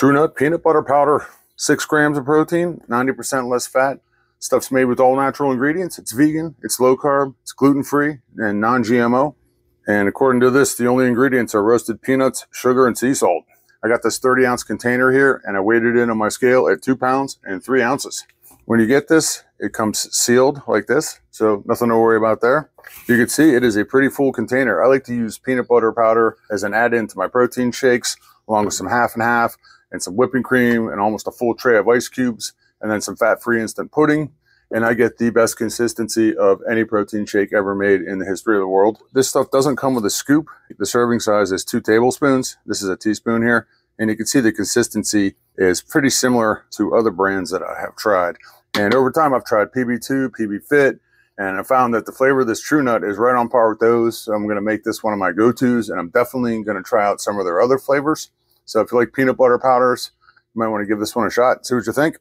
Tru-Nut Peanut Butter Powder, 6 grams of protein, 90% less fat. Stuff's made with all natural ingredients. It's vegan, it's low carb, it's gluten-free, and non-GMO. And according to this, the only ingredients are roasted peanuts, sugar, and sea salt. I got this 30-ounce container here, and I weighed it in on my scale at 2 pounds and 3 ounces. When you get this, it comes sealed like this, so nothing to worry about there. You can see it is a pretty full container. I like to use peanut butter powder as an add-in to my protein shakes, along with some half and half, and some whipping cream, and almost a full tray of ice cubes, and then some fat-free instant pudding. And I get the best consistency of any protein shake ever made in the history of the world. This stuff doesn't come with a scoop. The serving size is 2 tablespoons. This is a teaspoon here. And you can see the consistency is pretty similar to other brands that I have tried. And over time, I've tried PB2, PB Fit, and I found that the flavor of this Tru-Nut is right on par with those. So I'm gonna make this one of my go-tos, and I'm definitely gonna try out some of their other flavors. So if you like peanut butter powders, you might wanna give this one a shot, see what you think.